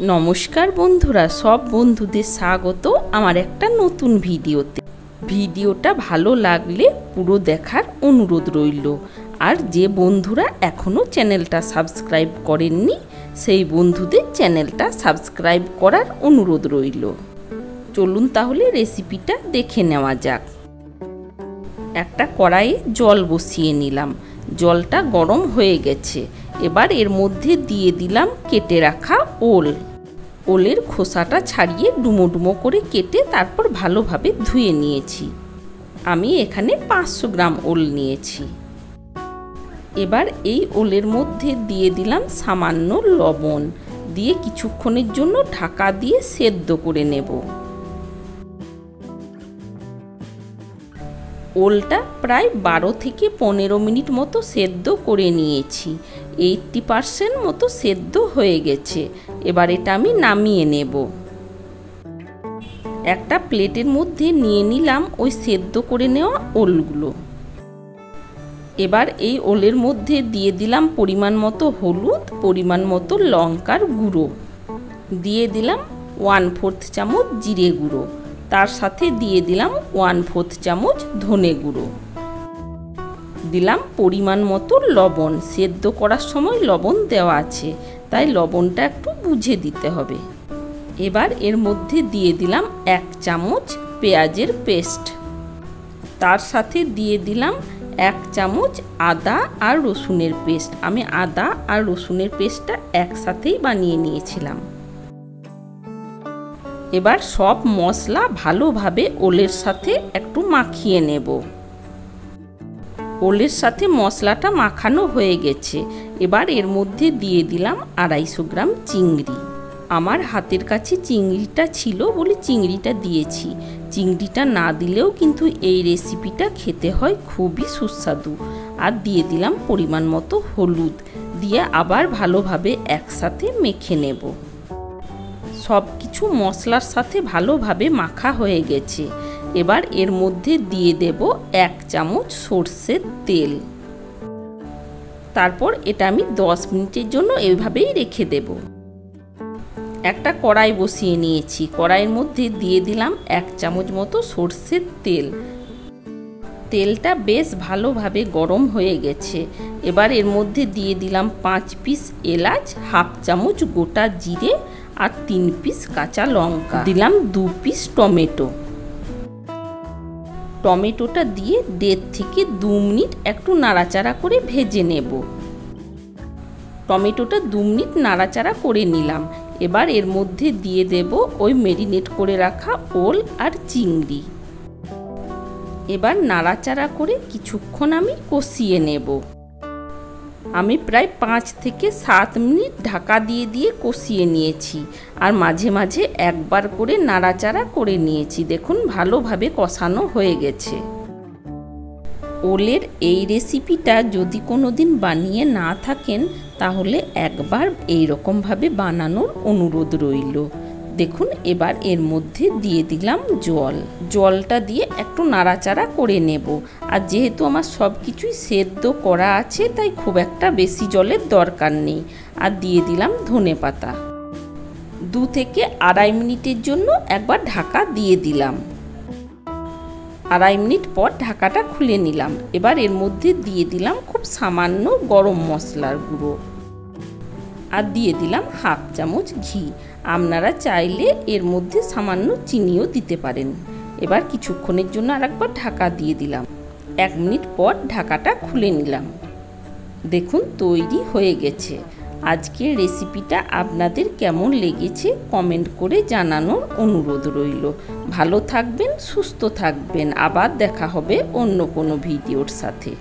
নমস্কার বন্ধুরা, সব বন্ধুদের স্বাগত আমার একটা নতুন ভিডিওতে। ভিডিওটা ভালো লাগলে পুরো দেখার অনুরোধ রইল। আর যে বন্ধুরা এখনও চ্যানেলটা সাবস্ক্রাইব করেননি সেই বন্ধুদের চ্যানেলটা সাবস্ক্রাইব করার অনুরোধ রইল। চলুন তাহলে রেসিপিটা দেখে নেওয়া যাক। একটা কড়াইয়ে জল বসিয়ে নিলাম, জলটা গরম হয়ে গেছে। এবার এর মধ্যে দিয়ে দিলাম কেটে রাখা ওল। ওলের খোসাটা ছাড়িয়ে ডুমো ডুমো করে কেটে তারপর ভালোভাবে ধুয়ে নিয়েছি। আমি এখানে 500 গ্রাম ওল নিয়েছি। এবার এই ওলের মধ্যে দিয়ে দিলাম সামান্য লবণ, দিয়ে কিছুক্ষণের জন্য ঢাকা দিয়ে সেদ্ধ করে নেব। ওলটা প্রায় 12 থেকে 15 মিনিট মতো সেদ্ধ করে নিয়েছি। 80% মতো সেদ্ধ হয়ে গেছে। এবার এটা আমি নামিয়ে নেব। একটা প্লেটের মধ্যে নিয়ে নিলাম ওই সেদ্ধ করে নেওয়া ওলগুলো। এবার এই ওলের মধ্যে দিয়ে দিলাম পরিমাণ মতো হলুদ, পরিমাণ মতো লঙ্কার গুঁড়ো, দিয়ে দিলাম 1/4 চামচ জিরে গুঁড়ো, তার সাথে দিয়ে দিলাম 1/4 চামচ ধনে গুঁড়ো, দিলাম পরিমাণ মতো লবণ। সেদ্ধ করার সময় লবণ দেওয়া আছে, তাই লবণটা একটু বুঝে দিতে হবে। এবার এর মধ্যে দিয়ে দিলাম 1 চামচ পেঁয়াজের পেস্ট, তার সাথে দিয়ে দিলাম 1 চামচ আদা আর রসুনের পেস্ট। আমি আদা আর রসুনের পেস্টটা একসাথেই বানিয়ে নিয়েছিলাম। এবার সব মশলা ভালোভাবে ওলের সাথে একটু মাখিয়ে নেব। ওলের সাথে মশলাটা মাখানো হয়ে গেছে। এবার এর মধ্যে দিয়ে দিলাম 250 গ্রাম চিংড়ি। আমার হাতের কাছে চিংড়িটা ছিল বলে চিংড়িটা দিয়েছি। চিংড়িটা না দিলেও কিন্তু এই রেসিপিটা খেতে হয় খুবই সুস্বাদু। আর দিয়ে দিলাম পরিমাণ মতো হলুদ, দিয়ে আবার ভালোভাবে একসাথে মেখে নেব। সব কিছু মশলার সাথে ভালোভাবে মাখা হয়ে গেছে। এবার এর মধ্যে দিয়ে দেব 1 চামচ সর্ষের তেল। তারপর এটা আমি 10 মিনিটের জন্য এইভাবেই রেখে দেব। একটা কড়াই বসিয়ে নিয়েছি, কড়াইয়ের মধ্যে দিয়ে দিলাম 1 চামচ মতো সর্ষের তেল। তেলটা বেশ ভালোভাবে গরম হয়ে গেছে। এবার এর মধ্যে দিয়ে দিলাম 5 পিস এলাচ, 1/2 চামচ গোটা জিরে আর 3 পিস কাঁচা লঙ্কা, দিলাম 2 পিস টমেটো। টমেটোটা দিয়ে 1.5 থেকে 2 মিনিট একটু নাড়াচাড়া করে ভেজে নেব। টমেটোটা 2 মিনিট নাড়াচাড়া করে নিলাম। এবার এর মধ্যে দিয়ে দেব ওই ম্যারিনেট করে রাখা ওল আর চিংড়ি। এবার নাড়াচাড়া করে কিছুক্ষণ আমি কষিয়ে নেব। আমি প্রায় 5 থেকে 7 মিনিট ঢাকা দিয়ে দিয়ে কষিয়ে নিয়েছি। আর মাঝে মাঝে একবার করে নাড়াচাড়া করে নিয়েছি। দেখুন ভালোভাবে কষানো হয়ে গেছে। ওলের এই রেসিপিটা যদি কোনো দিন বানিয়ে না থাকেন তাহলে একবার এই রকমভাবে বানানোর অনুরোধ রইল। দেখুন এবার এর মধ্যে দিয়ে দিলাম জল। জলটা দিয়ে একটু নাড়াচাড়া করে নেব। আর যেহেতু আমার সব কিছুই সেদ্ধ করা আছে তাই খুব একটা বেশি জলের দরকার নেই। আর দিয়ে দিলাম ধনেপাতা। 2 থেকে 2.5 মিনিটের জন্য একবার ঢাকা দিয়ে দিলাম। 2.5 মিনিট পর ঢাকাটা খুলে নিলাম। এবার এর মধ্যে দিয়ে দিলাম খুব সামান্য গরম মশলার গুঁড়ো, আর দিয়ে দিলাম 1/2 চামচ ঘি। আপনারা চাইলে এর মধ্যে সামান্য চিনিও দিতে পারেন। এবার কিছুক্ষণের জন্য আরেকবার ঢাকা দিয়ে দিলাম। 1 মিনিট পর ঢাকাটা খুলে নিলাম। দেখুন তৈরি হয়ে গেছে। আজকের রেসিপিটা আপনাদের কেমন লেগেছে কমেন্ট করে জানানোর অনুরোধ রইল। ভালো থাকবেন, সুস্থ থাকবেন। আবার দেখা হবে অন্য কোনো ভিডিওর সাথে।